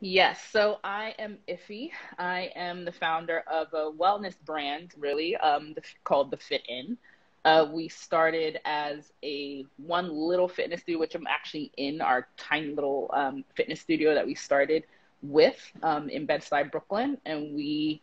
Yes, so I am Iffy. I am the founder of a wellness brand, really, called the Fit In. We started as a one little fitness studio, which I'm actually in our tiny little fitness studio that we started with in Bed-Stuy, Brooklyn, and we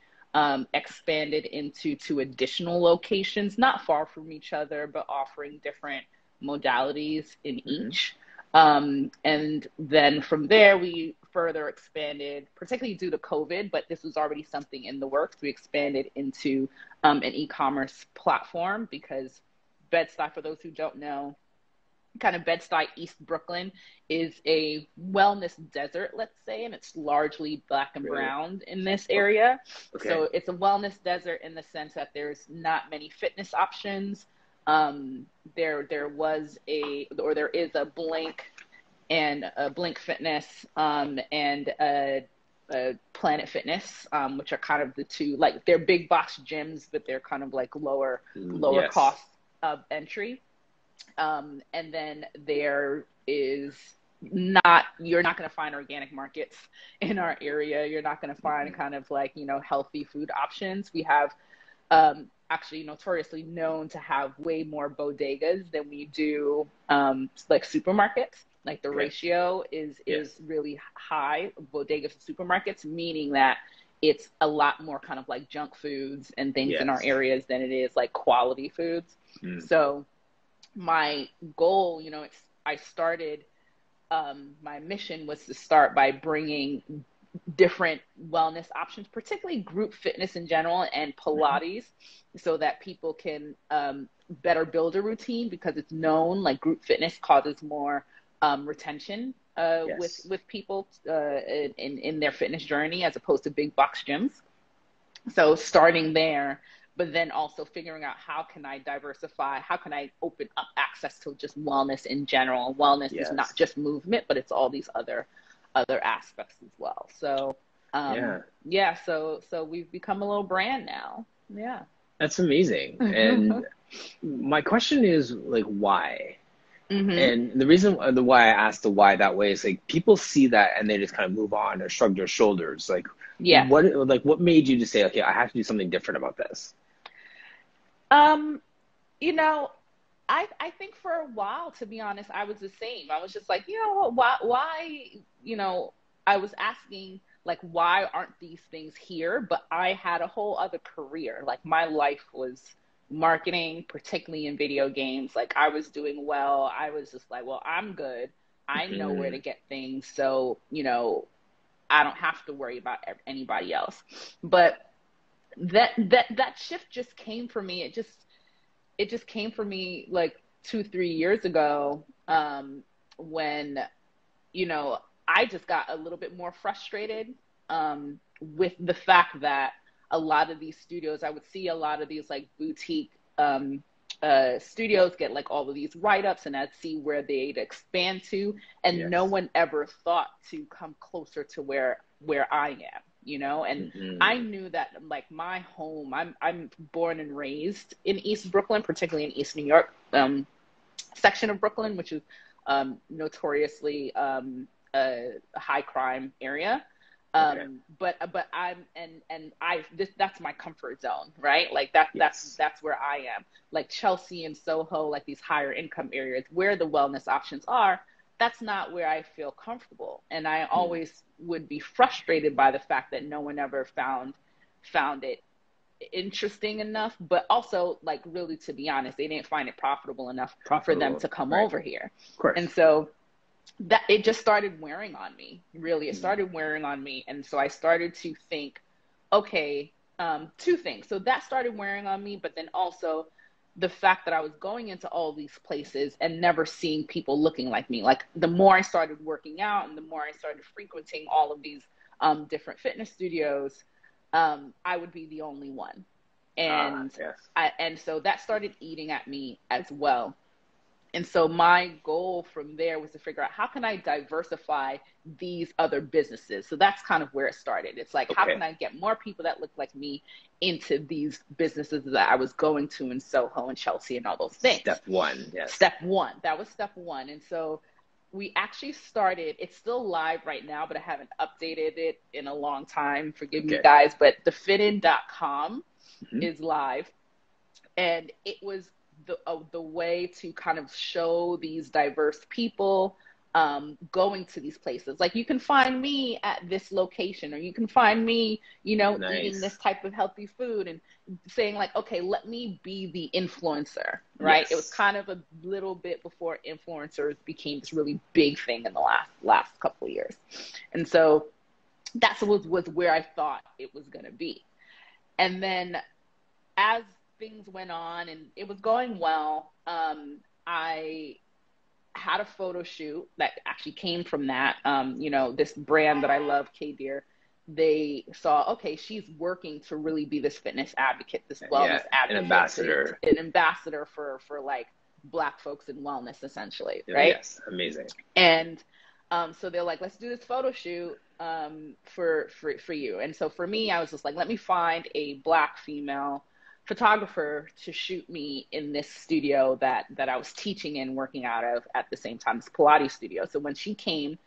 expanded into two additional locations, not far from each other, but offering different modalities in Hmm. each. And then from there, we further expanded, particularly due to COVID, but this was already something in the works. We expanded into an e-commerce platform because Bed-Stuy, for those who don't know, kind of Bed-Stuy, East Brooklyn is a wellness desert, let's say, and it's largely black and Really? brown in this O- area. Okay. So it's a wellness desert in the sense that there's not many fitness options. There is a Blink Fitness, and Planet Fitness, which are kind of the two, like they're big box gyms, but they're kind of like lower Yes. cost of entry. And then there is not, you're not going to find organic markets in our area. You're not going to find Hmm. kind of like, healthy food options. We have actually notoriously known to have way more bodegas than we do like supermarkets. Like the Okay. ratio is Yes. really high, bodegas to supermarkets, meaning that it's a lot more kind of like junk foods and things in our Yes. areas than it is like quality foods. Mm. So my goal, I started, my mission was to start by bringing different wellness options, particularly group fitness in general and Hmm. Pilates, so that people can better build a routine because it's known like group fitness causes more retention Yes. with people in their fitness journey as opposed to big box gyms. So starting there, but then also figuring out how can I diversify, how can I open up access to just wellness in general. Wellness is not Yes. just movement, but it's all these other aspects as well. So Yeah. yeah, so we've become a little brand now. Yeah. That's amazing. And my question is like, why? Hmm. And the reason the why I asked the why that way is like people see that and they just kind of move on or shrug their shoulders. Yeah. What made you just say, okay, I have to do something different about this? Um, you know, I think for a while, to be honest, I was the same. I was just like, what, I was asking like, why aren't these things here? But I had a whole other career. Like my life was marketing, particularly in video games. Like I was doing well. I was just like, well, I'm good. I know where to Mm. get things. So, I don't have to worry about anybody else. But that shift just came for me. It just came for me like 2 3 years ago, when you know I just got a little bit more frustrated with the fact that a lot of these studios, I would see a lot of these like boutique studios get like all of these write-ups, and I'd see where they'd expand to, and no Yes. one ever thought to come closer to where I am, and I Hmm. knew that like my home, I'm born and raised in East Brooklyn, particularly in East New York, section of Brooklyn, which is notoriously a high crime area. Okay. But that's my comfort zone, right? Like that's Yes. that's where I am. Like Chelsea and Soho, like these higher income areas where the wellness options are, that's not where I feel comfortable. And I Mm. always would be frustrated by the fact that no one ever found it interesting enough, but also like really, to be honest, they didn't find it profitable enough for them Profitable. to come Right. over here. Of course. And so that it just started wearing on me. Really, it Mm. started wearing on me. And so I started to think, okay, two things. So that started wearing on me, but then also the fact that I was going into all these places and never seeing people looking like me. Like the more I started working out and the more I started frequenting all of these different fitness studios, I would be the only one. Ah, And yes. so that started eating at me as well. And so my goal from there was to figure out how can I diversify these other businesses. So that's kind of where it started. It's like, how can Okay. I get more people that look like me into these businesses that I was going to in Soho and Chelsea and all those things? Step one. Yes. Step one. That was step one. And so we actually started, it's still live right now, but I haven't updated it in a long time. Forgive me, Okay. guys, but thefittin.com Mm-hmm. is live. And it was the way to kind of show these diverse people going to these places. Like, you can find me at this location, or you can find me, eating this Nice. type of healthy food, and saying like, okay, let me be the influencer, right? It was Yes. kind of a little bit before influencers became this really big thing in the last couple of years. And so that's was where I thought it was going to be. And then as things went on and it was going well, I had a photo shoot that actually came from that. This brand that I love, K-Deer, they saw, okay, she's working to really be this fitness advocate, this Yeah. wellness An advocate, ambassador. an ambassador for like Black folks in wellness, essentially, right? Yes. Amazing. And so they're like, let's do this photo shoot for you. And so for me, I was just like, let me find a Black female photographer to shoot me in this studio that I was teaching and working out of at the same time, this Pilates studio. So when she came,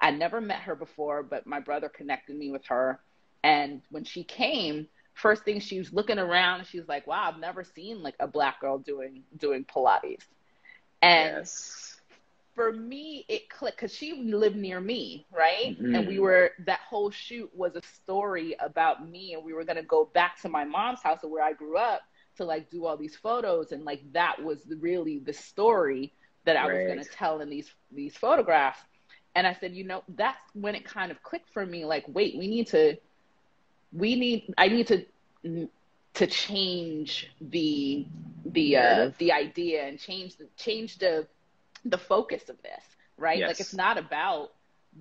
I'd never met her before, but my brother connected me with her. And when she came, first thing, she was looking around and she was like, wow, I've never seen like a Black girl doing Pilates. And Yes. for me, it clicked because she lived near me, right? And Mm-hmm. that whole shoot was a story about me, and we were going to go back to my mom's house where I grew up to like do all these photos. And like, that was really the story that I was going Right. to tell in these photographs. And I said, that's when it kind of clicked for me. Like, wait, I need to change Narrative. the idea and change the focus of this, right? Like, it's Yes. not about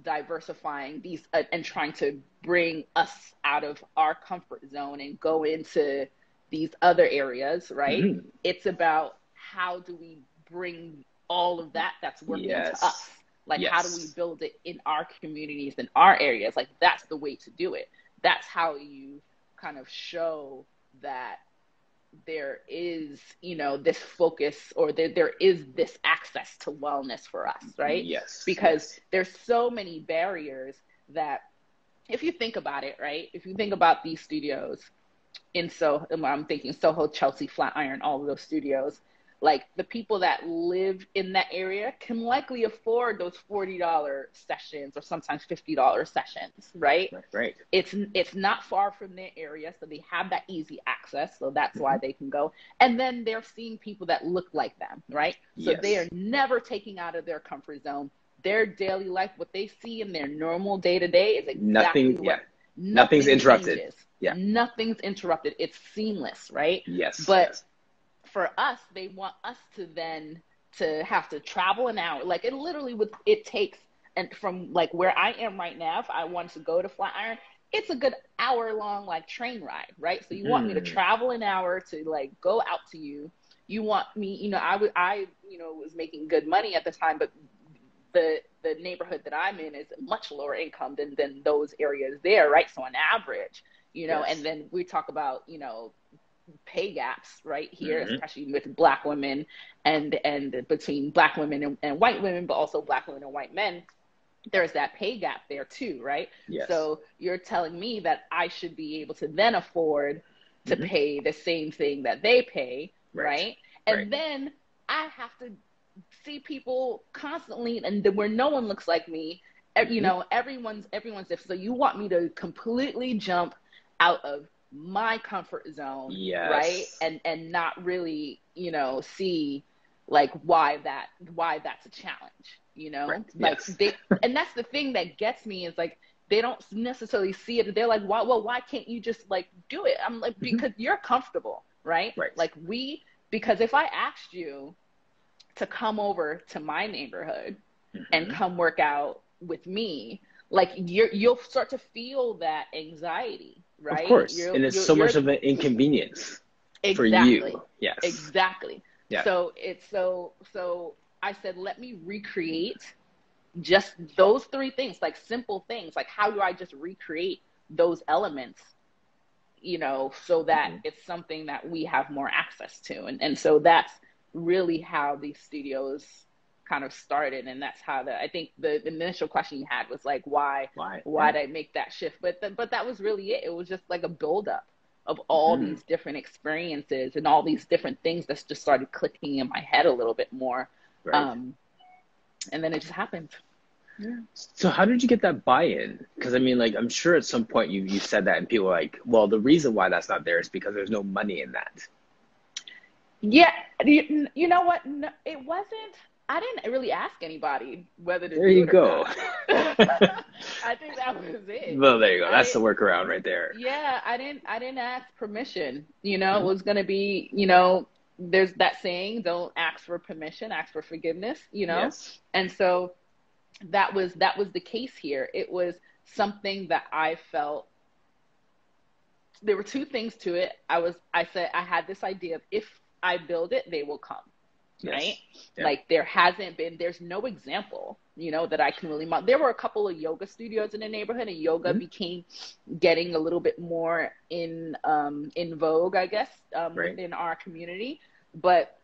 diversifying these and trying to bring us out of our comfort zone and go into these other areas, right? Mm-hmm. It's about how do we bring all of that's working to Yes. us? Like, how do we Yes. build it in our communities, in our areas? Like, that's the way to do it. That's how you kind of show that there is, this focus, or there is this access to wellness for us, right? Yes. Because Yes. there's so many barriers that, if you think about it, right? If you think about these studios in I'm thinking Soho, Chelsea, Flatiron, all of those studios, like, the people that live in that area can likely afford those $40 sessions, or sometimes $50 sessions, right? Right. It's not far from their area, so they have that easy access, so that's Mm-hmm. why they can go. And then they're seeing people that look like them, right? So they are Yes. never taking out of their comfort zone. Their daily life, what they see in their normal day to day, is exactly Nothing. Yeah. what, Nothing's nothing interrupted. changes. Yeah. Nothing's interrupted. It's seamless, right? Yes. But Yes. for us, they want us to then to have to travel an hour. Like, it takes, and from like where I am right now, if I wanted to go to Flatiron, it's a good hour long like train ride, right? So you want me to Mm. travel an hour to like go out to you. You want me, I was making good money at the time, but the neighborhood that I'm in is much lower income than those areas there, right? So on average, and Yes. then we talk about, pay gaps right here, Mm-hmm. especially with Black women and between Black women and white women, but also Black women and white men. There's that pay gap there too, right? Yes. So you're telling me that I should be able to then afford to Mm-hmm. pay the same thing that they pay, Right. right? Right. And then I have to see people constantly, and where no one looks like me. Mm-hmm. Everyone's different. So you want me to completely jump out of my comfort zone, right? Yes. And not really, see like why that's a challenge, Right. like Yes. and that's the thing that gets me, is like, they don't necessarily see it. They're like, why can't you just like do it? I'm like, Mm-hmm. because you're comfortable, right? Right. Like, because if I asked you to come over to my neighborhood and Mm-hmm. come work out with me, like, you'll start to feel that anxiety, Of right? course. And it's so much of an inconvenience for Exactly, you. Yes. exactly. Yeah. So it's so I said, let me recreate just those three things, like simple things, like how do I just recreate those elements, so that Mm-hmm. it's something that we have more access to. And so that's really how these studios kind of started. And that's how I think the initial question you had was like, why Yeah. did I make that shift? But that was really it. It was just like a buildup of all these different experiences and all these different things that just started clicking in my head a little bit more. Right. And then it just happened. Yeah. So how did you get that buy-in? Because I mean, like, I'm sure at some point you said that and people were like, well, the reason why that's not there is because there's no money in that. Yeah, you know what? No, it wasn't. I didn't really ask anybody whether to There do you it or go. not. I think that was it. Well, there you go. I That's the didn't. workaround right there. Yeah, I didn't ask permission. You know, it was gonna be. You know, there's that saying: "Don't ask for permission, ask for forgiveness." You know, Yes. and so that was the case here. It was something that I felt. There were two things to it. I said I had this idea of if I build it, they will come, right? Yes. Yeah. Like there's no example, you know, that I can really there were a couple of yoga studios in the neighborhood, and yoga became getting a little bit more in vogue, I guess, Right. within our community. But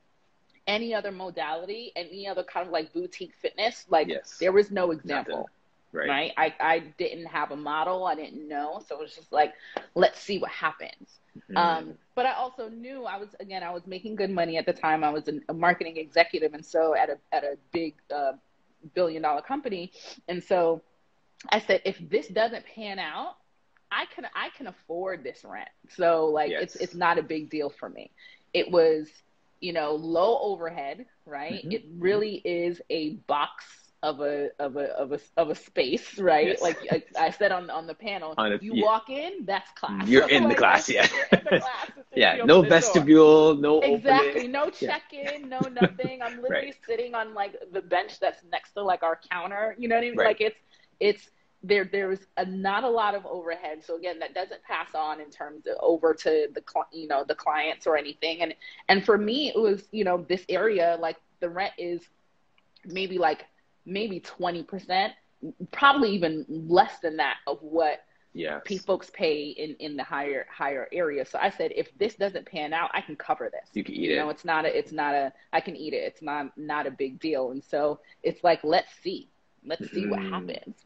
any other modality, any other kind of like boutique fitness, like there was no example. Nothing. Right. Right. I didn't have a model. I didn't know. So it was just like, let's see what happens. But I also knew I was making good money at the time. I was a marketing executive. And so at a big billion-dollar company. And so I said, if this doesn't pan out, I can afford this rent. So like, it's not a big deal for me. It was, you know, low overhead, right? It really is a box of a space, right? Yes. Like I said on the panel, you walk in, that's class. You're in the class, yeah. You're in the class. Yeah, no vestibule, no exactly, opening. no check-in, no nothing. I'm literally sitting on like the bench that's next to like our counter. You know what I mean? Right. Like it's there's not a lot of overhead. So again, that doesn't pass on in terms of over to the clients or anything. And for me, it was, you know, this area, like the rent is maybe 20%, probably even less than that of what folks pay in the higher area. So I said, if this doesn't pan out, I can cover this. You can eat it. You know, I can eat it. It's not a big deal. And so it's like, let's see what happens.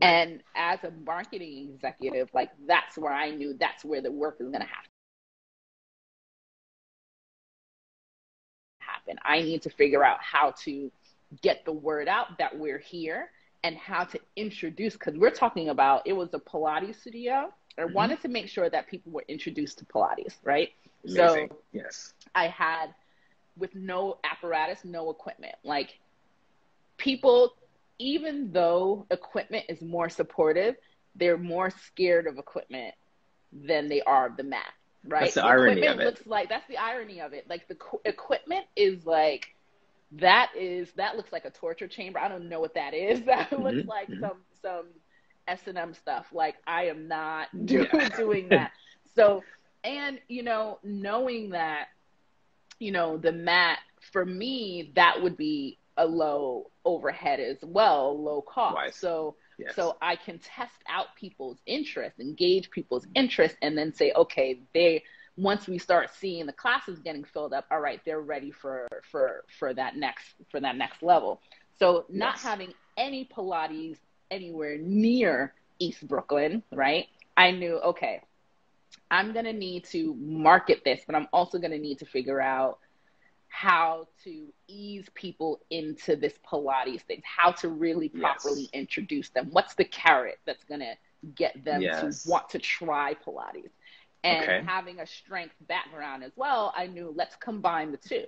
And as a marketing executive, like that's where I knew that's where the work is going to happen. I need to figure out how to get the word out that we're here and how to introduce, because we're talking about, it was a Pilates studio. I wanted to make sure that people were introduced to Pilates, right? Amazing. So yes, I had, with no apparatus, no equipment, like people, even though equipment is more supportive, they're more scared of equipment than they are of the mat, right? That's the irony of it. That's the irony of it. Like the equipment is like, that looks like a torture chamber. I don't know what that is. That looks like some S&M stuff. Like I am not doing that. So, and you know, knowing that, you know, the mat for me, that would be a low overhead as well, low cost. Wise. So I can test out people's interest, engage people's interest, and then say, okay, once we start seeing the classes getting filled up, all right, they're ready for that next level. So not having any Pilates anywhere near East Brooklyn, right? I knew, okay, I'm going to need to market this, but I'm also going to need to figure out how to ease people into this Pilates thing, how to really properly introduce them. What's the carrot that's going to get them to want to try Pilates? And having a strength background as well, I knew, let's combine the two.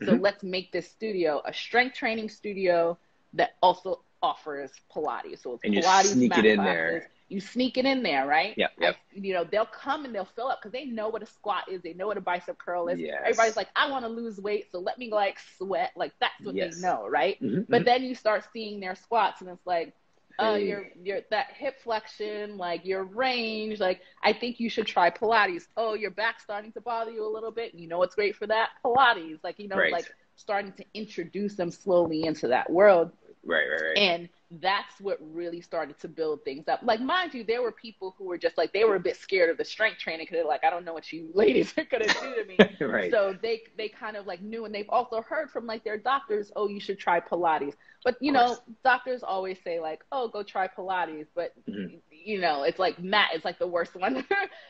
So let's make this studio a strength training studio that also offers Pilates. So it's and Pilates, you sneak it in classes. there. You sneak it in there, right? Yep. You know, they'll come and they'll fill up because they know what a squat is. They know what a bicep curl is. Yes. Everybody's like, I want to lose weight, so let me like sweat. Like that's what they know, right? But then you start seeing their squats and it's like, your that hip flexion, like your range, like I think you should try Pilates. Oh, your back's starting to bother you a little bit. You know what's great for that? Pilates. Like, you know, like starting to introduce them slowly into that world. Right. And that's what really started to build things up. Like, mind you, there were people who were just like, they were a bit scared of the strength training because they're like, I don't know what you ladies are going to do to me. Right. So they kind of like knew, and they've also heard from like their doctors, oh, you should try Pilates. But, Of course. doctors always say like, oh, go try Pilates. But, it's like mat is like the worst one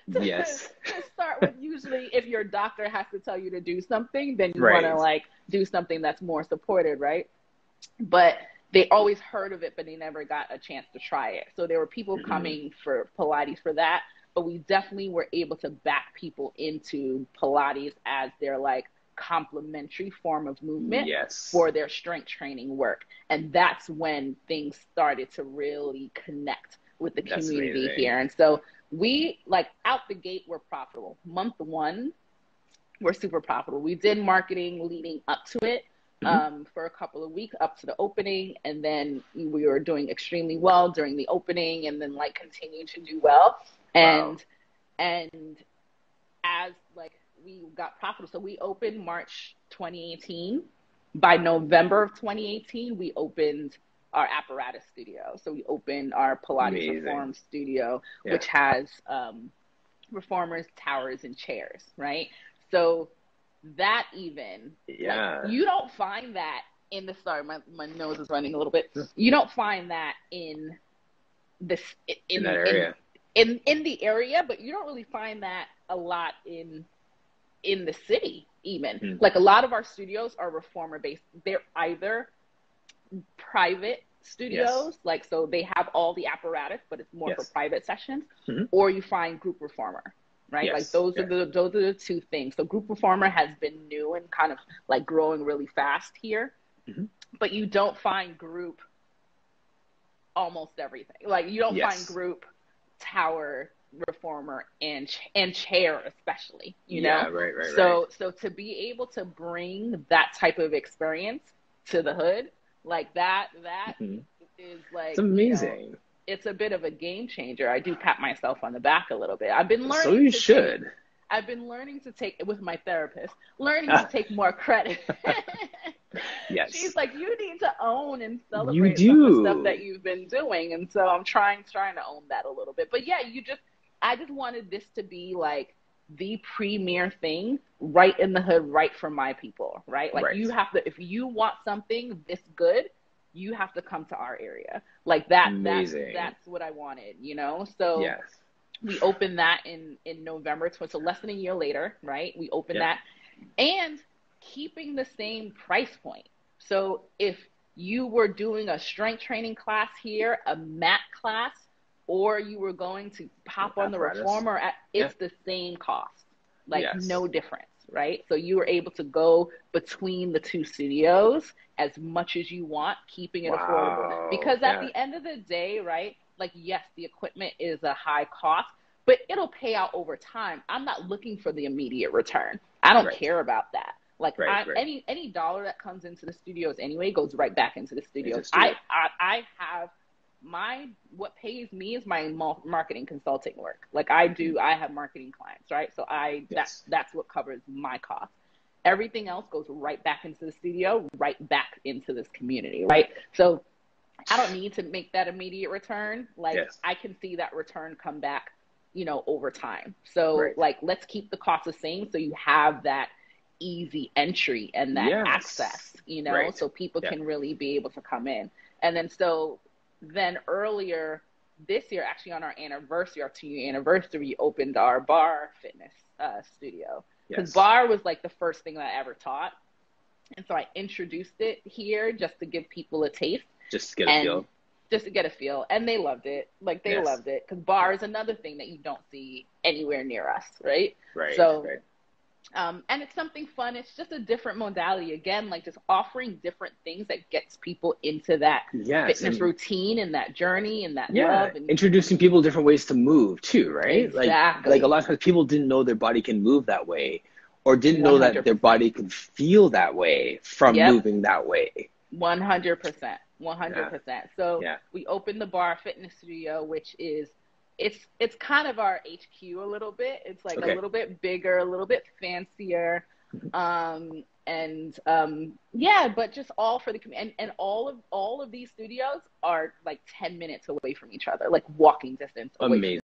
Yes. to start with. Usually if your doctor has to tell you to do something, then you want to Right. like do something that's more supported, right? But they always heard of it, but they never got a chance to try it. So there were people coming for Pilates for that, but we definitely were able to back people into Pilates as their like complementary form of movement Yes. for their strength training work. And that's when things started to really connect with the That's community amazing. here. And so we, like, out the gate, we're profitable. Month one, we're super profitable. We did marketing leading up to it. For a couple of weeks up to the opening, and then we were doing extremely well during the opening, and then like continued to do well. And as like we got profitable, so we opened March 2018. By November of 2018, we opened our apparatus studio. So we opened our Pilates Reform studio, which has reformers, towers, and chairs, right? So that even, like, you don't find that in the, sorry, my nose is running a little bit. You don't find that in this, in that area. In the area, but you don't really find that a lot in the city even. Like, a lot of our studios are reformer based. They're either private studios, like, so they have all the apparatus, but it's more for private sessions, or you find group reformer. Right? Like those are the two things. So group reformer has been new and kind of like growing really fast here, but you don't find group almost everything. Like you don't find group, tower, reformer, and chair especially, you know? Right. So to be able to bring that type of experience to the hood, like that is like, it's amazing. It's a bit of a game changer. I do pat myself on the back a little bit. I've been learning. So you should. I've been learning to take, with my therapist, to take more credit. Yes. She's like, you need to own and celebrate some of the stuff that you've been doing. And so I'm trying to own that a little bit. But yeah, I just wanted this to be like the premier thing right in the hood, right for my people, right? Like you have to, if you want something this good, you have to come to our area. Like that's what I wanted, you know? So we opened that in November. So less than a year later, right? We opened that, and keeping the same price point. So if you were doing a strength training class here, a mat class, or you were going to pop on the reformer, it's the same cost, like no difference. Right? So you were able to go between the two studios as much as you want, keeping it affordable. Because at the end of the day, right, like, yes, the equipment is a high cost, but it'll pay out over time. I'm not looking for the immediate return. I don't care about that. Like any dollar that comes into the studios anyway goes right back into the studios. I have what pays me is my marketing consulting work. Like I have marketing clients, right? So that's what covers my cost. Everything else goes right back into the studio, right back into this community, right? So I don't need to make that immediate return. Like I can see that return come back, over time. So like, let's keep the cost the same. So you have that easy entry and that access, so people can really be able to come in. And then earlier this year, actually on our anniversary, our 2-year anniversary, we opened our bar fitness studio. Because bar was like the first thing that I ever taught. And so I introduced it here just to give people a taste. Just to get a feel. And they loved it. Like they loved it. Because bar is another thing that you don't see anywhere near us, right? And it's something fun. It's just a different modality. Again, like just offering different things that gets people into that fitness routine and that journey and that love. And introducing people to different ways to move too, right? Exactly. Like a lot of times people didn't know their body can move that way, or didn't know 100%. That their body could feel that way from moving that way. 100%. 100%. So we opened the bar fitness studio, which is, it's kind of our HQ a little bit. It's like a little bit bigger, a little bit fancier. Yeah, but just all for the community. And all of these studios are like 10 minutes away from each other, like walking distance away from Amazing.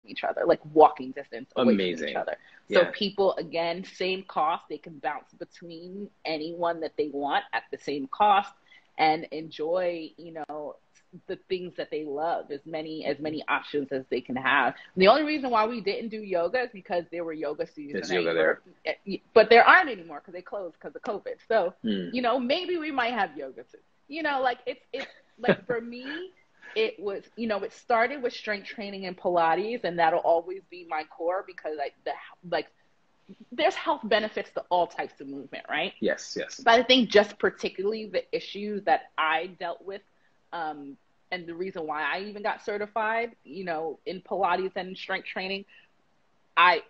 each other, like walking distance away from each Amazing. other. So Yeah. people, again, same cost, they can bounce between anyone that they want at the same cost and enjoy, the things that they love, as many options as they can have. And the only reason why we didn't do yoga is because there were yoga studios There's that yoga you there. were, but there aren't anymore because they closed because of COVID. So, Mm. maybe we might have yoga too. Like it's like for me, it was, it started with strength training and Pilates, and that'll always be my core because like there's health benefits to all types of movement, right? Yes, yes. But I think just particularly the issues that I dealt with, and the reason why I even got certified, in Pilates and strength training, I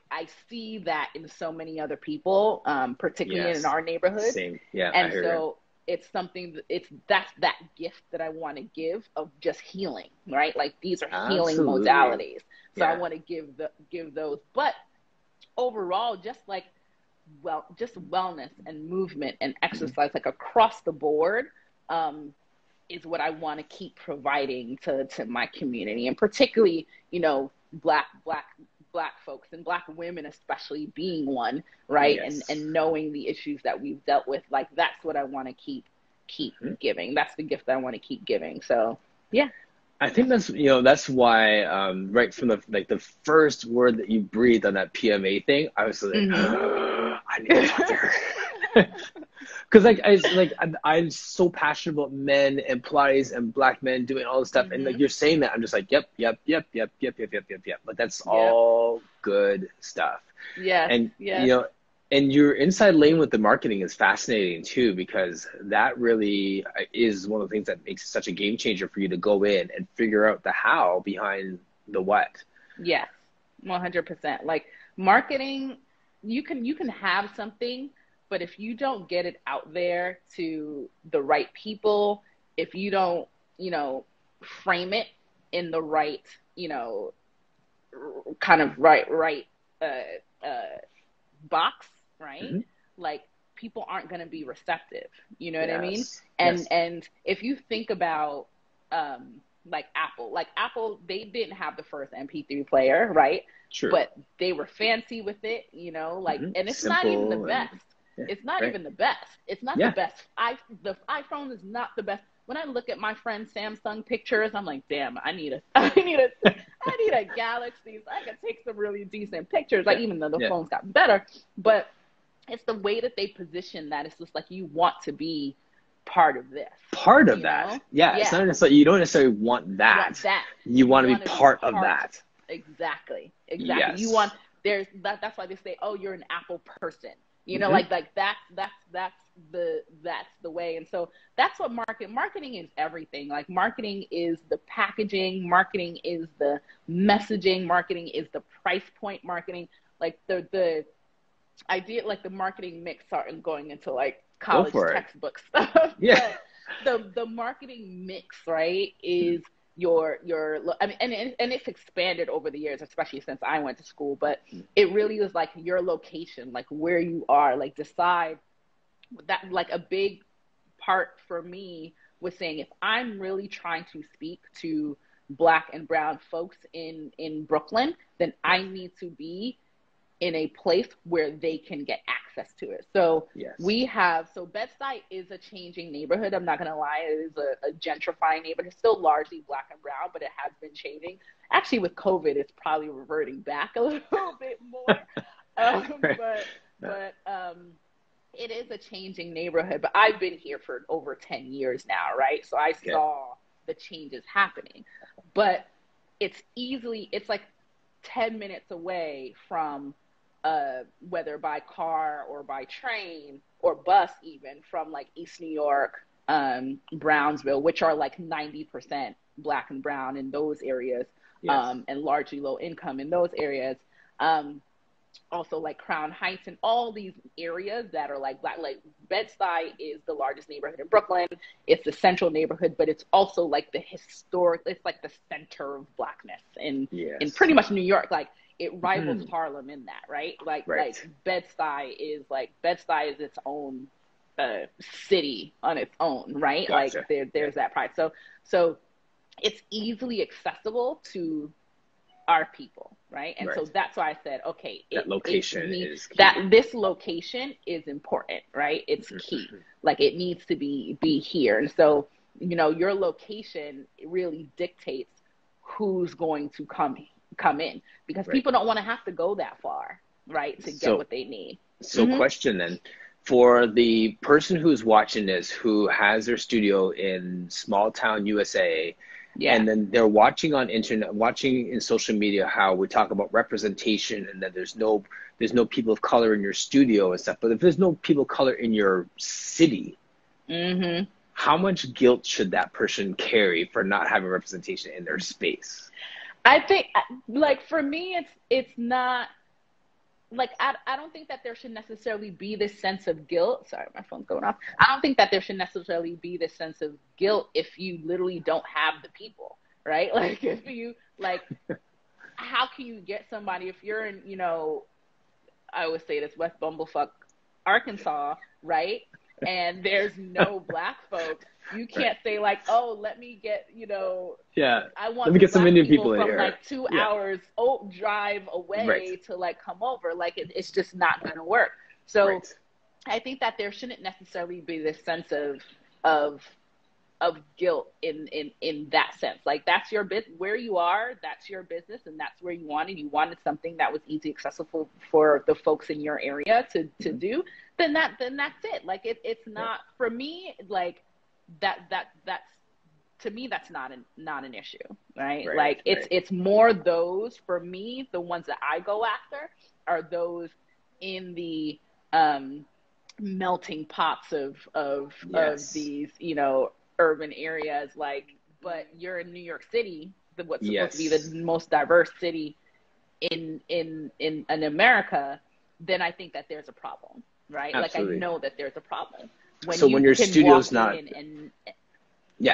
see that in so many other people, particularly in Yes. our neighborhood. Same. Yeah, I And hear you. so it's something, that's that gift that I want to give of just healing, right? Like these are healing Absolutely. modalities. So I Yeah. want to give those. But overall, just like, just wellness and movement and Mhm. exercise, like across the board, is what I want to keep providing to my community, and particularly, black folks and black women, especially being one, right? Yes. And knowing the issues that we've dealt with, like that's what I want to keep Mhm. giving. That's the gift that I want to keep giving. So yeah. I think that's why right from the first word that you breathed on that PMA thing, I was like, Mm-hmm. I need to talk to her. Because I'm so passionate about men and Pilates and black men doing all this stuff, and like Mm-hmm. you're saying that, I'm just like, yep, yep, yep, yep, yep, yep, yep, yep, yep. But that's Yep. all good stuff, Yes. and Yes. and your inside lane with the marketing is fascinating too, because that really is one of the things that makes it such a game changer for you to go in and figure out the how behind the what. Yes. 100%. Like marketing, you can have something, but if you don't get it out there to the right people, if you don't, frame it in the right, kind of right uh box, right? Hmm. Like people aren't going to be receptive. You know what I mean? Yes, And yes, if you think about, like Apple, they didn't have the first MP3 player, right? true. But they were fancy with it, like, Hmm. and it's not even the Simple and best. yeah, It's not right. even the best. It's not the Yeah, best. The iPhone is not the best. When I look at my friend's Samsung pictures, I'm like, damn, I need a Galaxy so I can take some really decent pictures. Like yeah, even though the yeah. phone's got better, but it's the way that they position that. It's just like you want to be part of this, Part of you that. know? Yeah, it's Yeah, not necessarily, you don't necessarily want want that. that. You You want to be want to be part of part. that. Exactly, exactly. You want Yes. that's why they say, oh, you're an Apple person. Hmm. Like that's the way. And so that's what marketing is everything. Like marketing is the packaging, marketing is the messaging, marketing is the price point marketing. Like the idea, like the marketing mix starting going into like Go college for it. textbook stuff, Yeah. but the marketing mix, right, is your I mean, and it's expanded over the years, especially since I went to school, but it really is like your location, like where you are, like decide that. Like a big part for me was saying, if I'm really trying to speak to black and brown folks in Brooklyn, then Yeah. I need to be in a place where they can get access to it. So Yes. so Bed-Stuy is a changing neighborhood. I'm not going to lie. It is a gentrifying neighborhood. It's still largely black and brown, but it has been changing. Actually, with COVID, it's probably reverting back a little bit more. Right. Yeah. But it is a changing neighborhood. But I've been here for over 10 years now, right? So I Okay. saw the changes happening. But it's like 10 minutes away from, whether by car or by train or bus, even from like East New York, Brownsville, which are like 90% black and brown in those areas, Yes. and largely low income in those areas. Um, Also like Crown Heights and all these areas that are like black. Like Bed-Stuy is the largest neighborhood in Brooklyn. It's the central neighborhood, but it's also like the historic. It's like the center of blackness in Yes. pretty much New York. Like it rivals Harlem in that, right? Right. Bed-Stuy is its own city on its own, right? Like Gotcha. there's that pride. So it's easily accessible to our people, right? And so Right. that's why I said, okay, That it location needs is key. that this location is important, right? It's key. Like it needs to be here. And so, your location really dictates who's going to come in, because Right. people don't want to have to go that far, right, to get what they need. So question then, for the person who's watching this, who has their studio in small town USA, Yeah. and then they're watching on internet, watching in social media how we talk about representation and that there's no people of color in your studio and stuff. But if there's no people of color in your city, how much guilt should that person carry for not having representation in their space? I think, like, for me, it's not, like, I don't think that there should necessarily be this sense of guilt. Sorry, my phone's going off. I don't think that there should necessarily be this sense of guilt if you literally don't have the people, right? Like, if you, like, how can you get somebody if you're in, I always say this, West Bumblefuck, Arkansas, right? And there's no black folks. You can't say, like, oh, let me get, I want let me get some Indian people in from here. like 2 hours drive away to like come over. Like it's just not going to work. So I think that there shouldn't necessarily be this sense of guilt in that sense. Like that's your business, where you are, that's your business, and that's where you wanted. You wanted something that was easy, accessible for the folks in your area to do. Then that's it. Like it's not for me. Like that's to me, that's not an issue, right? Like it's more those, for me, the ones that I go after are those in the melting pots of these, urban areas. Like, but you're in New York City, what's supposed to be the most diverse city in America, then I think that there's a problem, right? Absolutely. Like I know that there's a problem. When your studio's not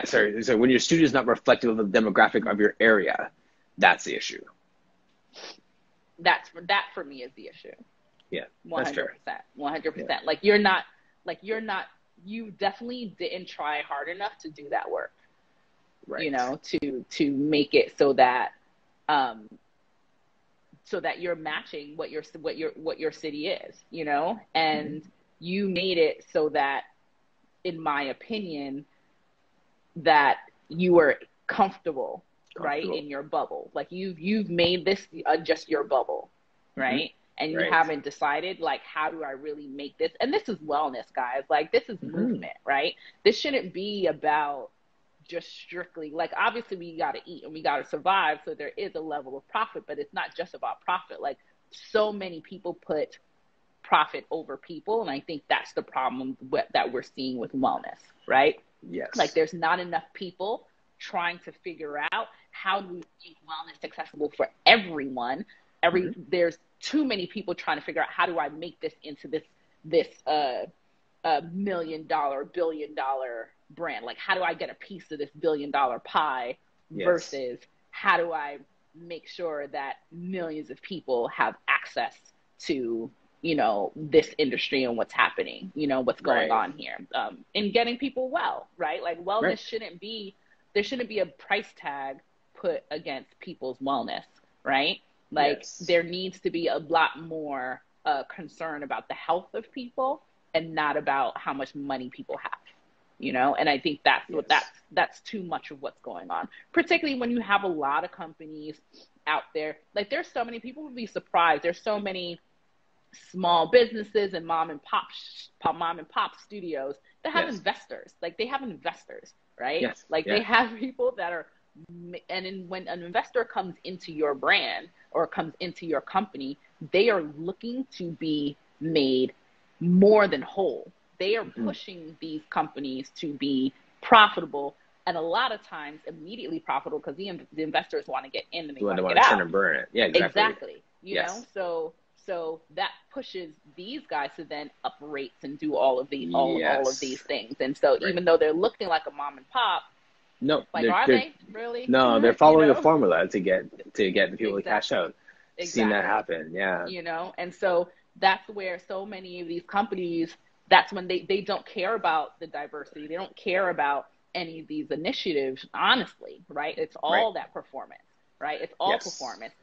so when your studio is not reflective of the demographic of your area, that's the issue. That for me is the issue. Yeah, 100%. 100%. Like you're not. You definitely didn't try hard enough to do that work. Right. To make it so that you're matching what your city is. And you made it so that, in my opinion, that you were comfortable, right, in your bubble. Like you've made this just your bubble, right? And you haven't decided, like, how do I really make this? And this is wellness, guys. Like, this is movement, right? This shouldn't be about just strictly, like, obviously we got to eat and we got to survive. So there is a level of profit, but it's not just about profit. Like, so many people put profit over people. And I think that's the problem that we're seeing with wellness, right? Yes. Like, there's not enough people trying to figure out how do we make wellness accessible for everyone. There's too many people trying to figure out, how do I make this into this $1 million, $1 billion brand? Like, how do I get a piece of this $1 billion pie versus how do I make sure that millions of people have access to, this industry and what's happening, what's going on here, and getting people well, right? Like wellness there shouldn't be a price tag put against people's wellness, right? Like there needs to be a lot more concern about the health of people and not about how much money people have, and I think that's too much of what's going on, particularly when you have a lot of companies out there. Like there's so many people would be surprised. There's so many small businesses and mom and pop studios that have investors. Like they have investors, right? They have people that are, and when an investor comes into your brand or comes into your company, they are looking to be made more than whole. They are pushing these companies to be profitable, and a lot of times immediately profitable, because the investors want to get in and they want to get out. Turn and burn it. Yeah, exactly. So that pushes these guys to then up rates and do all of these things. And so even though they're looking like a mom and pop, no, like, are they really? No, they're following a formula to get the people to cash out. Seen that Exactly. happen. Yeah. You know, and so that's where so many of these companies, that's when they don't care about the diversity. They don't care about any of these initiatives, honestly, right? It's Right. all that performance, right? It's all Yes. performance.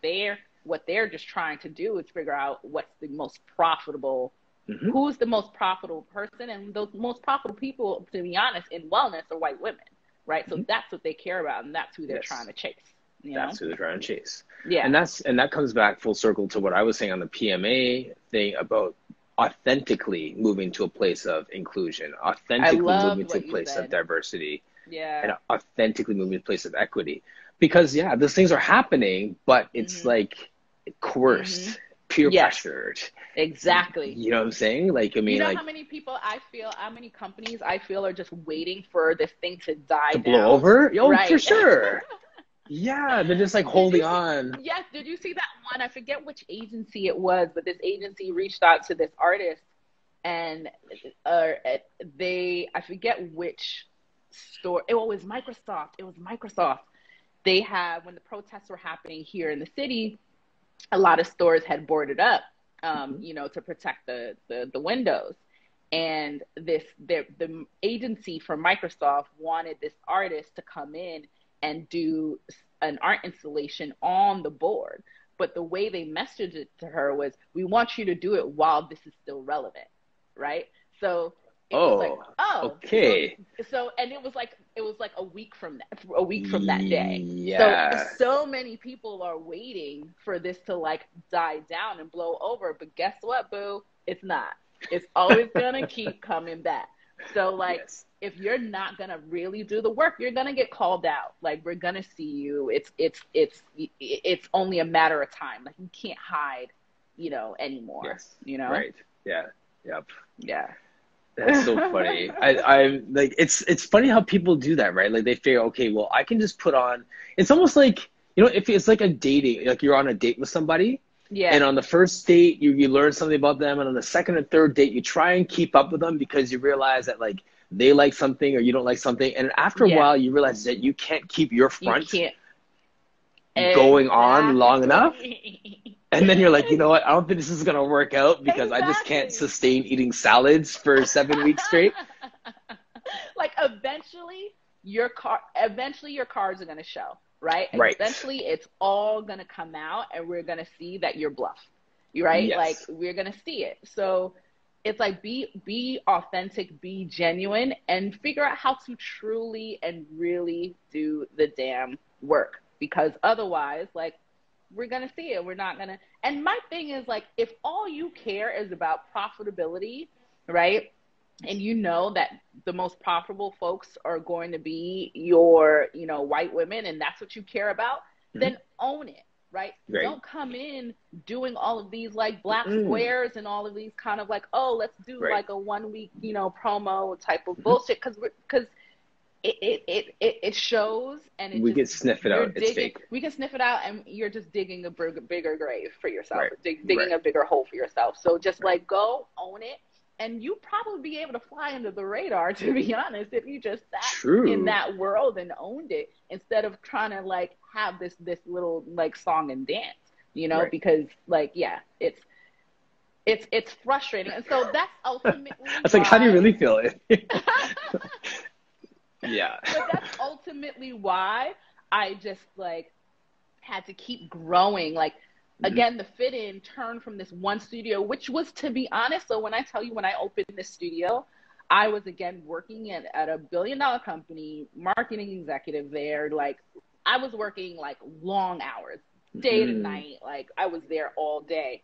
What they're just trying to do is figure out what's the most profitable, Hmm. who's the most profitable person, and those most profitable people, to be honest, in wellness are white women, right? So Hmm. that's what they care about, and that's who they're trying Yes. to chase, you know? That's who they're trying to chase. Yeah. And that comes back full circle to what I was saying on the PMA thing about authentically moving to a place of inclusion, I authentically moving loved to a what you place of said. diversity, and Yeah. authentically moving to a place of equity. Because yeah, those things are happening, but it's Mhm. like Mhm. coerced, peer Yes. pressured. Exactly. You know what I'm saying? Like, I You mean, know like, how many people I feel, how many companies I feel are just waiting for this thing to die to blow down? over? Oh, for Right. sure. Yeah, they're just like Did you holding see? on. Yes, did you see that one? I forget which agency it was, but this agency reached out to this artist and uh, I forget which store. It was Microsoft. It was Microsoft. They have, when the protests were happening here in the city, a lot of stores had boarded up, Mhm. you know, to protect the windows. And the agency from Microsoft wanted this artist to come in and do an art installation on the board. But the way they messaged it to her was, "We want you to do it while this is still relevant," right? So it was like, Oh, oh, okay. and it was like a week from that day. So Yeah. so many people are waiting for this to like die down and blow over, but guess what, boo? It's not. It's always gonna keep coming back. So like, Yes. if you're not gonna really do the work, you're gonna get called out. Like, we're gonna see you. It's only a matter of time. Like, you can't hide, you know, anymore. Yes. You know? Right. Yeah. Yep. Yeah. That's so funny. I'm like, it's funny how people do that, right? Like they figure, okay, well, I can just put on. It's almost like, you know, if it's like a dating, like you're on a date with somebody, Yeah. and on the first date you learn something about them, and on the second and third date you try and keep up with them because you realize that like they like something or you don't like something, and after a Yeah. while you realize that you can't keep your You front can't. going on long enough. Exactly. And then you're like, you know what? I don't think this is gonna work out because I just can't Exactly. sustain eating salads for 7 weeks straight. Like, eventually your cards are going to show, right? Right. Eventually it's all going to come out and we're going to see that you're bluff. Right? Like, Yes. we're going to see it. So it's like, be authentic, be genuine, and figure out how to truly and really do the damn work, because otherwise, like, we're going to see it. We're not going to. And my thing is, like, if all you care is about profitability, right? And you know that the most profitable folks are going to be your, you know, white women, and that's what you care about, Mhm. then own it, right? Right. Don't come in doing all of these like black Mm. squares and all of these kind of like, oh, let's do Right. like a 1 week, you know, promo type of Mhm. bullshit, because it shows, and it We just, can sniff it you're out. It's digging, fake. we can sniff it out, and you're just digging a bigger grave for yourself, Right. digging Right. a bigger hole for yourself. So just Right. like, go own it, and you probably be able to fly under the radar, to be honest, if you just sat in True. that world and owned it, instead of trying to like have this little like song and dance, you know, Right. because like, yeah, it's frustrating, and so that's ultimately It's like, how do you why. really feel it? Yeah. But that's ultimately why I just like had to keep growing. Like, Mhm. again, the fit in turned from this one studio, which was, to be honest, so when I tell you, when I opened this studio, I was again working at a $1 billion company, marketing executive there. Like, I was working like long hours, day to Mhm. night. Like, I was there all day.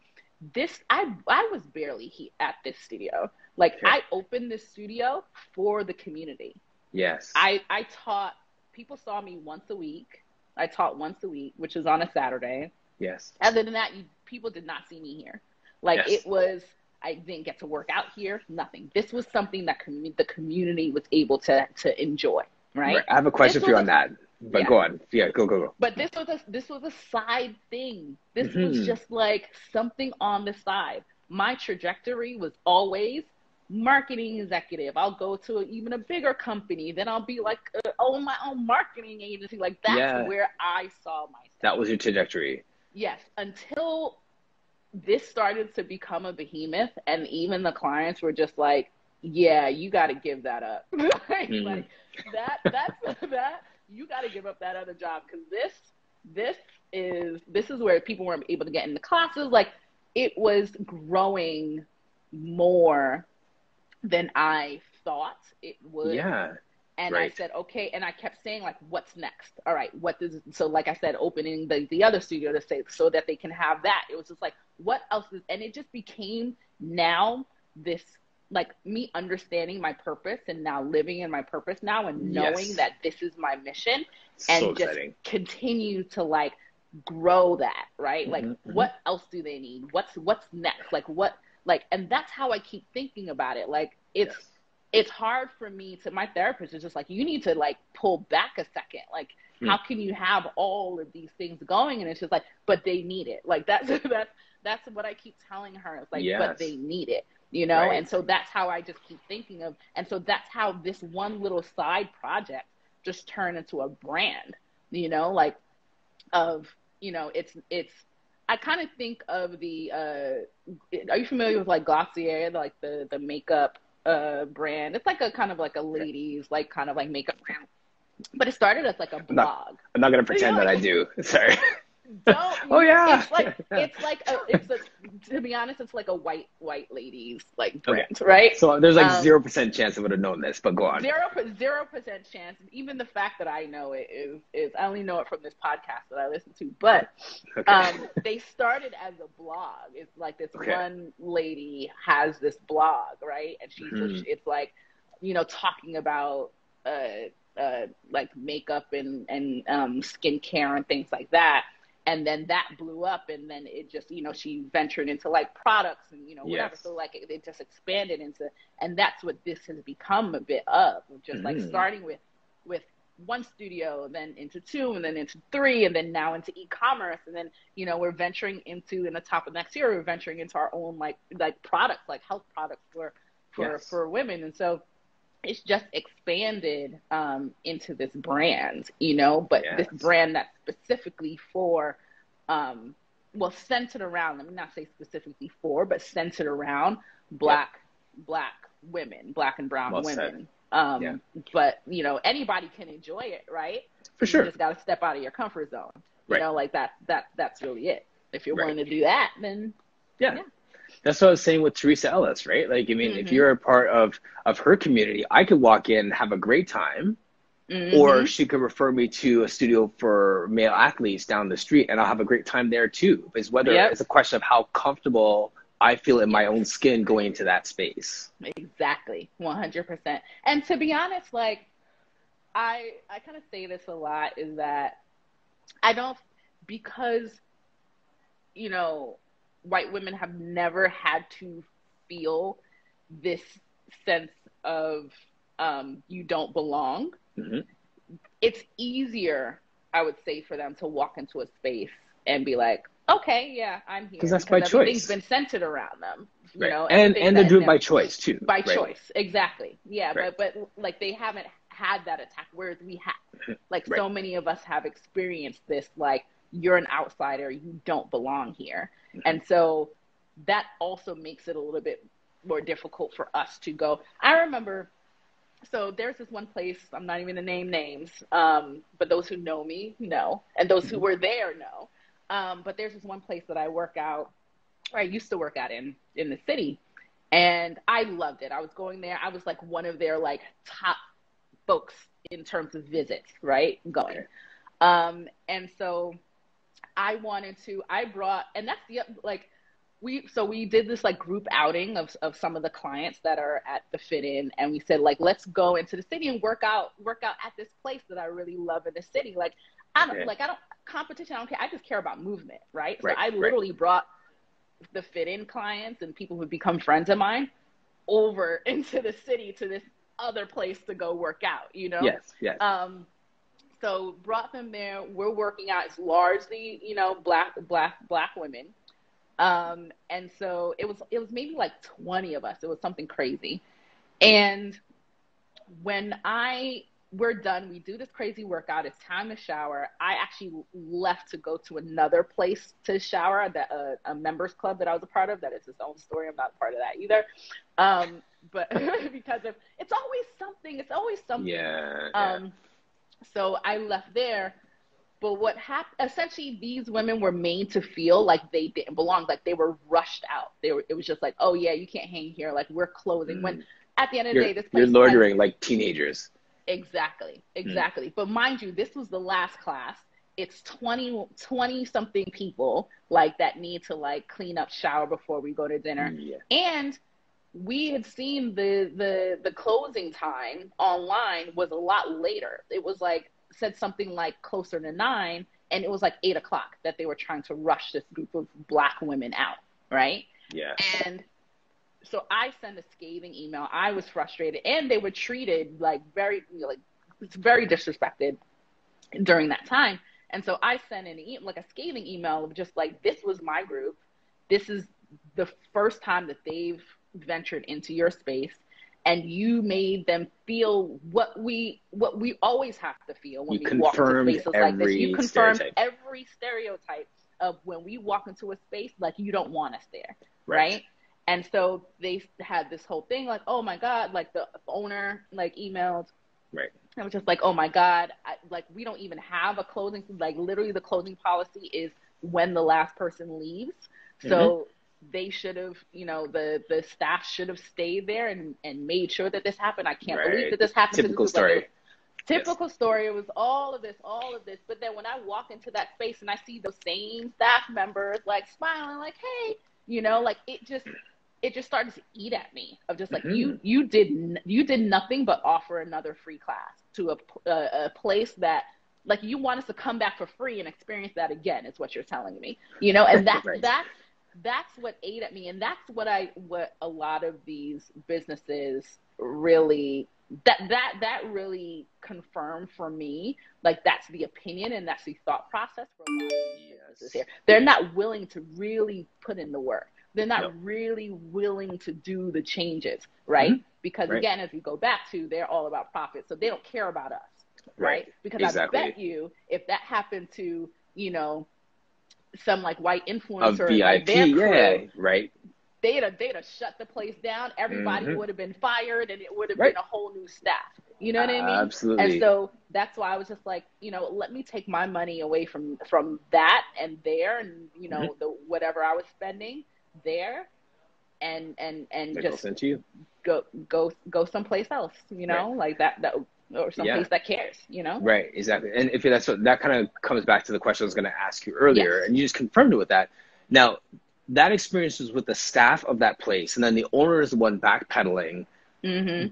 I was barely at this studio. Like, Okay. I opened this studio for the community. Yes. I taught, people saw me once a week. I taught once a week, which is on a Saturday. Yes. Other than that, people did not see me here. Like, Yes. I didn't get to work out here, nothing. This was something that the community was able to enjoy, Right. right? I have a This question for was you a, on that, but yeah, go on. Yeah. Go. Go. Go. but this was a side thing. This was Mhm. just like something on the side. My trajectory was always marketing executive. I'll go to even a bigger company. Then I'll be like, own my own marketing agency. Like, that's Yeah. where I saw That myself. was your trajectory. yes, until this started to become a behemoth, and even the clients were just like, yeah, you got to give that up. Mm. Like that you got to give up that other job, because this this is where people weren't able to get into classes. Like, it was growing more than I thought it would. Yeah. And I Right. said, okay. And I kept saying, like, what's next? All right, what does, so like I said, opening the other studio to say, so that they can have that. It was just like, what else is, and it just became now this, like, me understanding my purpose and now living in my purpose now and knowing Yes. that this is my mission, So and just exciting. continue to, like, grow that, right? Like, Hmm. Hmm. what else do they need? What's next? Like, what, like, and that's how I keep thinking about it. Like, Yes. it's hard for me to, my therapist is just like, you need to, like, pull back a second. Like, Mm. how can you have all of these things going? And it's just like, but they need it. Like, that's what I keep telling her. It's like, but they Yes. need it, you know? Right. And so that's how I just keep thinking of, and so that's how this one little side project just turned into a brand, you know, like, of, you know, it's, I kind of think of the, are you familiar with, like, Glossier, like the makeup brand? It's like a kind of like a Okay. ladies, like, kind of like makeup brand, but it started as like a I'm not. blog. I'm not gonna You know, pretend that I like, do. Sorry. don't Oh you, yeah. it's like a, it's a, to be honest, it's like a white ladies, like, Okay. brand, right? So there's like um 0% chance I would have known this, but go on. 0% chance. Even the fact that I know it is I only know it from this podcast that I listen to. But Okay. they started as a blog. It's like this Okay. one lady has this blog, right? And Hmm. it's like, you know, talking about like makeup and skincare and things like that. And then that blew up, and then it just, you know, she ventured into, like, products and, you know, whatever. Yes. So, like, it just expanded into, and that's what this has become a bit of, just like Mm. starting with one studio, then into two, and then into three, and then now into e-commerce, and then, you know, we're venturing into, in the top of next year, we're venturing into our own, like products, like health products Yes. for women. And so it's just expanded into this brand, you know, but this Yes. brand that's specifically for, well, centered around, let me not say specifically for, but centered around Yep. black women, black and brown Well said. women. Yeah. But, you know, anybody can enjoy it, right? For You sure. just got to step out of your comfort zone, you Right. know, like that's really it. If you're Right. willing to do that, then Yeah. yeah. That's what I was saying with Teresa Ellis, right? Like, I mean, if Mhm. you're a part of her community, I could walk in and have a great time, or Mhm. she could refer me to a studio for male athletes down the street, and I'll have a great time there too. It's whether Yep. it's a question of how comfortable I feel in my Yes. own skin going into that space. Exactly. 100%. And to be honest, like, I kind of say this a lot, is that I don't, because, you know, white women have never had to feel this sense of, you don't belong. Hmm. It's easier, I would say, for them to walk into a space and be like, okay, yeah, I'm Because here, that's by because everything's choice, been centered around them, you right? know, And everything they're that, doing and it by choice too, by right? choice. Exactly. Yeah, Right. but like, they haven't had that attack, whereas we have. Like, Right. so many of us have experienced this, like, you're an outsider, you don't belong here. Hmm. And so that also makes it a little bit more difficult for us to go. I remember, so there's this one place, I'm not even gonna name names, but those who know me know, and those who Hmm. were there know. But there's this one place that I work out, or I used to work out in the city, and I loved it. I was going there. I was like one of their, like, top folks in terms of visits, right? Going. Okay. And so I brought, and that's the, like, we did this, like, group outing of some of the clients that are at the Fit In, and we said, like, let's go into the city and work out at this place that I really love in the city. Like, Okay. I don't, competition, I don't care. I just care about movement, right? So Right. I Right. literally brought the Fit In clients and people who become friends of mine over into the city to this other place to go work out, you know? Yes. Yes. So brought them there. We're working out. It's largely, you know, black women. And so it was maybe like 20 of us. It was something crazy. And when I we're done. We do this crazy workout. It's time to shower. I actually left to go to another place to shower, that a members club that I was a part of. That is its own story. I'm not a part of that either. But because of, it's always something. It's always something. Yeah. So I left there. But what happened, essentially, these women were made to feel like they didn't belong, like they were rushed out. It was just like, oh yeah, you can't hang here. Like, we're closing. When at the end of the day, this place you're loitering like teenagers. Exactly. But mind you, this was the last class. It's 20 something people like that need to like clean up, shower before we go to dinner. Yeah. And we had seen the closing time online was a lot later. It was like, said something like closer to 9, and it was like 8:00 that they were trying to rush this group of Black women out, right? Yeah. And so I sent a scathing email. I was frustrated, and they were treated like very disrespected during that time. And so I sent like a scathing email of just like, this was my group. This is the first time that they've ventured into your space, and you made them feel what we always have to feel when we walk into spaces like this. You confirmed every stereotype of when we walk into a space, like, you don't want us there, right? And so they had this whole thing like, oh my God, like the owner like emailed. Right. I was just like, oh my God, like, we don't even have a closing, like literally the closing policy is when the last person leaves. So they should have, the staff should have stayed there and made sure that this happened. I can't believe that this happened. Typical story. Typical story. It was all of this. But then when I walk into that space and I see those same staff members like smiling, like, hey, like it just started to eat at me of just like, you did nothing but offer another free class to a place that, like, you want us to come back for free and experience that again, is what you're telling me, and that's what ate at me. And that's what a lot of these businesses really, that really confirmed for me, like, that's the opinion and that's the thought process for a lot of these businesses here. They're not willing to really put in the work. They're not really willing to do the changes, right? Because again, as we go back to, they're all about profit. So they don't care about us, right? Because I bet you if that happened to, some like white influencer, VIP, like their crew, right? They'd have shut the place down. Everybody would have been fired, and it would have been a whole new staff. You know what I mean? Absolutely. And so that's why I was just like, let me take my money away from that and there, and the whatever I was spending there, and just go someplace else. Like that or someplace that cares. Right, exactly. And if that kind of comes back to the question I was going to ask you earlier, and you just confirmed it with that. Now, that experience was with the staff of that place, and then the owner is the one backpedaling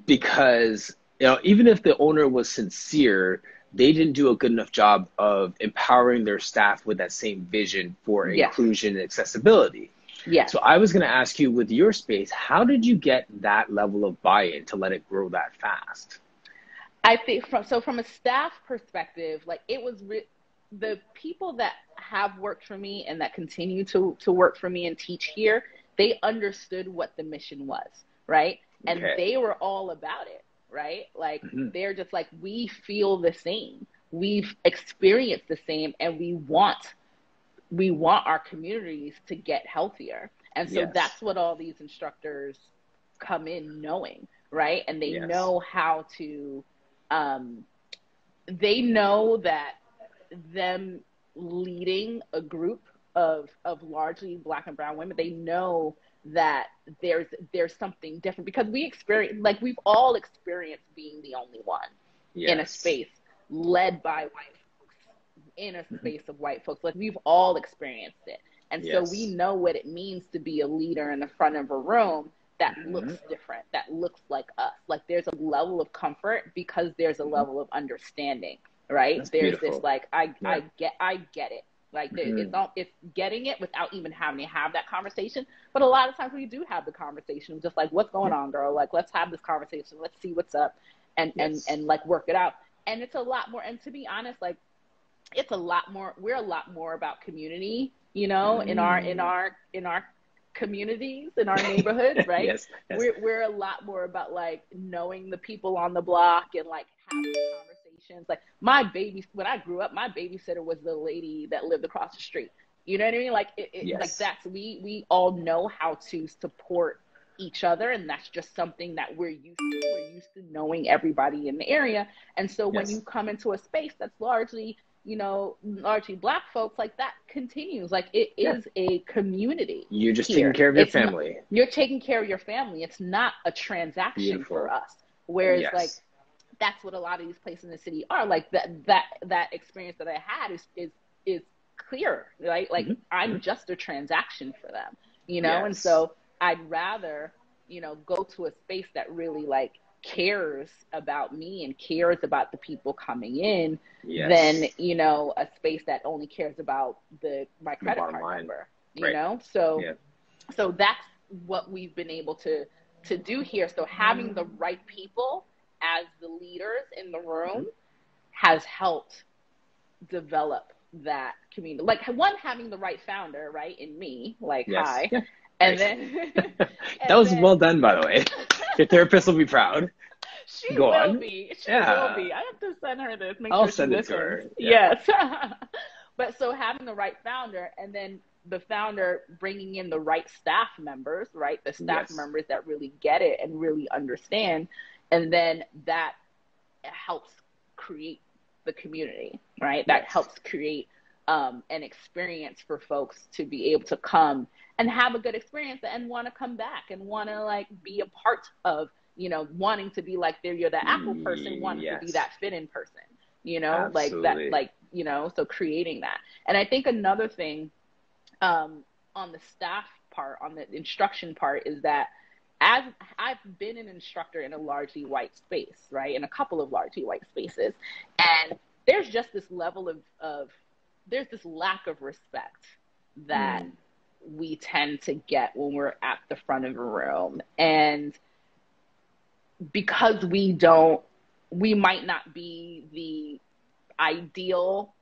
because, even if the owner was sincere, they didn't do a good enough job of empowering their staff with that same vision for inclusion and accessibility. Yeah. So I was going to ask you, with your space, how did you get that level of buy-in to let it grow that fast? I think from a staff perspective, like, it was the people that have worked for me and that continue to work for me and teach here, they understood what the mission was, right? And they were all about it, right? Like, they're just like, we feel the same. We've experienced the same, and we want our communities to get healthier. And so that's what all these instructors come in knowing, right? And they know how to, they know that them leading a group of largely Black and brown women, they know that there's something different, because we've all experienced being the only one in a space led by white folks, in a space of white folks. Like, we've all experienced it. And so we know what it means to be a leader in the front of a room that looks different, that looks like us. Like, there's a level of comfort because there's a level of understanding, right? There's beautiful. This, like, I get it. Like, it's getting it without even having to have that conversation. But a lot of times we do have the conversation, just like, what's going on, girl? Like, let's have this conversation. Let's see what's up, and like, work it out. And it's a lot more, and to be honest, like, it's a lot more, we're a lot more about community, in our communities, in our neighborhoods, right? We're a lot more about, like, knowing the people on the block and, like, having conversations. Like when I grew up, my babysitter was the lady that lived across the street. You know what I mean? Like like Yes. that's we all know how to support each other, and that's just something that we're used to. We're used to knowing everybody in the area, and so when you Yes. come into a space that's largely Black folks, like that continues. Like it Yeah. is a community. You're just taking Here, care of your family. you're taking care of your family. It's not a transaction for Beautiful. us. Whereas like Yes. that's what a lot of these places in the city are. Like that experience that I had is clear, right? Like I'm just a transaction for them, and Yes. so I'd rather, go to a space that really like cares about me and cares about the people coming in than, Yes. a space that only cares about my The credit bottom card line. number, Right. So Yeah. so that's what we've been able to do here. So having the right people as the leaders in the room has helped develop that community. Like one, having the right founder, right, in me, like Yes. hi, Yeah. and Right. then That was well done, by the way. Your therapist will be proud. she Go will on. be. She will Yeah. be. I have to send her this. Make I'll sure she send it to listens. her. Yeah. Yes. But so having the right founder, and then the founder bringing in the right staff members, right? The staff Yes. members that really get it and really understand, and then that helps create the community, right? That Yes. helps create an experience for folks to be able to come and have a good experience and want to come back and want to like be a part of, wanting to be like you're the Apple person, wanting to be Yes. that fit in person, like that, Absolutely. like, so creating that. And I think another thing on the staff part, on the instruction part, is that as I've been an instructor in a largely white space, right, in a couple of largely white spaces, and there's just this level of there's this lack of respect that we tend to get when we're at the front of a room, and because we might not be the ideal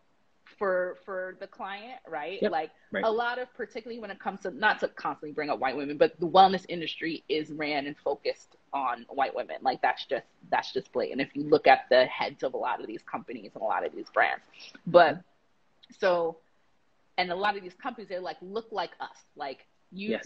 for the client, right? Yep. Like Right. a lot of, particularly when it comes to, not to constantly bring up white women, but the wellness industry is ran and focused on white women. Like that's just blatant. If you look at the heads of a lot of these companies and a lot of these brands, but so, and a lot of these companies, they're like, look like us, like you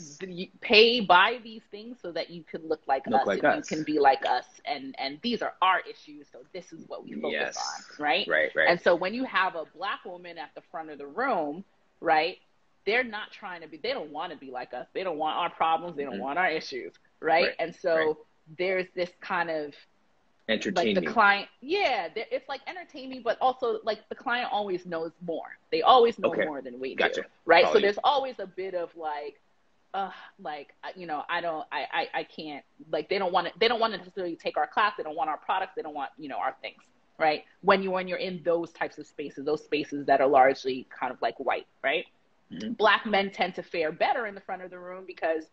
buy these things so that you can look like us, and you can be like us, and these are our issues, so this is what we focus on, right? Right. And so when you have a Black woman at the front of the room, right, they're not trying to be, they don't want to be like us, they don't want our problems, they don't want our issues, right? And so there's this kind of entertaining, like the client, it's like entertaining, but also like the client always knows more. They always know more than we do, right? So there's always a bit of like, I can't, like, they don't want to necessarily take our class. They don't want our products. They don't want, our things, right? When you're in those types of spaces, those spaces that are largely kind of like white, right? Black men tend to fare better in the front of the room because,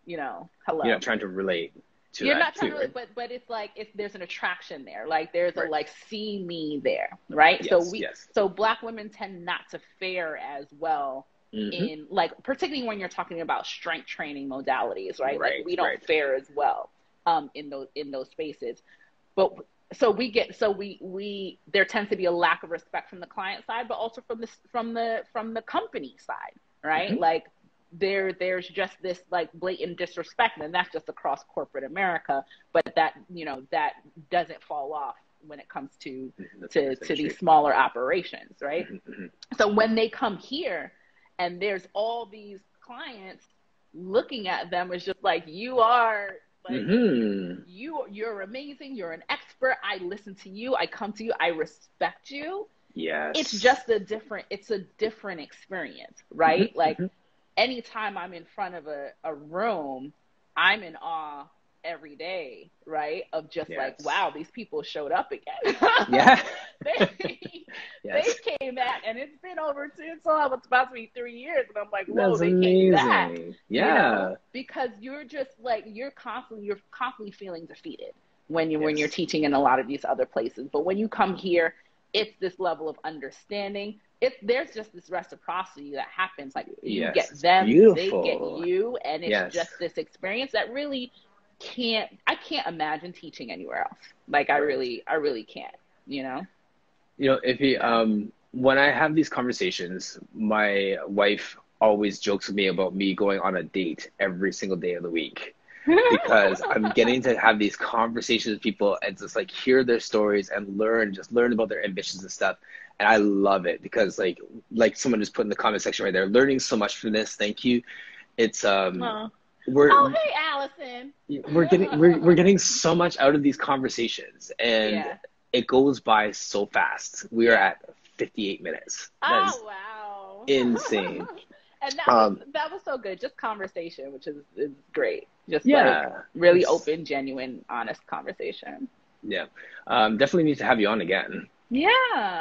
hello. You're not trying to relate to You're that not trying too, to, right? but it's like, there's an attraction there. Like there's a, like, see me there, right? So Black women tend not to fare as well in, like, particularly when you're talking about strength training modalities, right? Like we don't fare as well in those spaces. But so we there tends to be a lack of respect from the client side, but also from the company side, right? Like there's just this like blatant disrespect, and that's just across corporate America, but that that doesn't fall off when it comes to these smaller operations, right? So when they come here and there's all these clients looking at them, it's just like, you are like, you're amazing, you're an expert, I listen to you, I come to you, I respect you. It's just a different experience, right? Like anytime I'm in front of a room, I'm in awe every day, right? Of just like, wow, these people showed up again. They came back, and it's been it's about to be 3 years, and I'm like, whoa, they came back. Because you're just like, you're constantly feeling defeated when you're teaching in a lot of these other places. But when you come here, it's this level of understanding. There's just this reciprocity that happens. Like you get them, they get you, and it's just this experience that really can't imagine teaching anywhere else. Like Right. I really can't, you know? If he, Yeah. when I have these conversations, my wife always jokes with me about me going on a date every single day of the week because I'm getting to have these conversations with people and just like hear their stories and learn about their ambitions and stuff. And I love it because like someone just put in the comment section right there, learning so much from this. Thank you. It's Oh. we're Oh, hey, Allison. we're getting so much out of these conversations, and Yeah. it goes by so fast. We are Yeah. at 58 minutes. That is Oh, wow. insane. And Um, that was so good. Just conversation, which is great. Just like yeah, really it's open, genuine, honest conversation. yeah. Definitely need to have you on again. Yeah,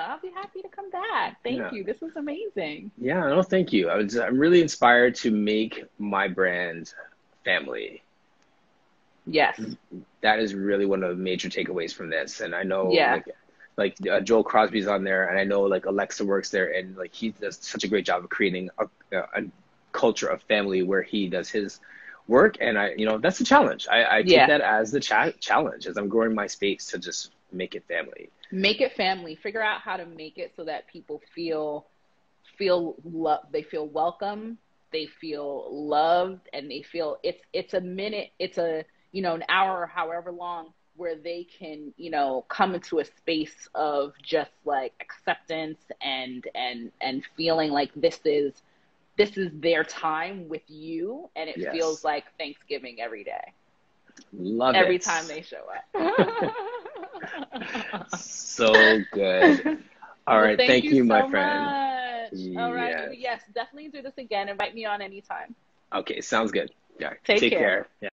I'll be happy to come back. Thank Yeah, you. This was amazing. yeah. No, thank you. I'm really inspired to make my brand family. Yes. That is really one of the major takeaways from this. And I know Yeah. Joel Crosby's on there, and I know like Alexa works there, and like he does such a great job of creating a culture of family where he does his work. And that's the challenge. I take Yeah. that as the challenge as I'm growing my space to just make it family. Make it family. Figure out how to make it so that people they feel welcome, they feel loved, and they feel it's a minute, it's a an hour or however long where they can come into a space of just like acceptance and feeling like this is their time with you, and it feels Yes. like Thanksgiving every day, Love every it. time they show up. So good. All Well, right. thank Thank you you, my so friend. much. All right. Yes. Yes, definitely do this again. Invite me on anytime. Okay. Sounds good. All right. Take Take care. care. Yeah.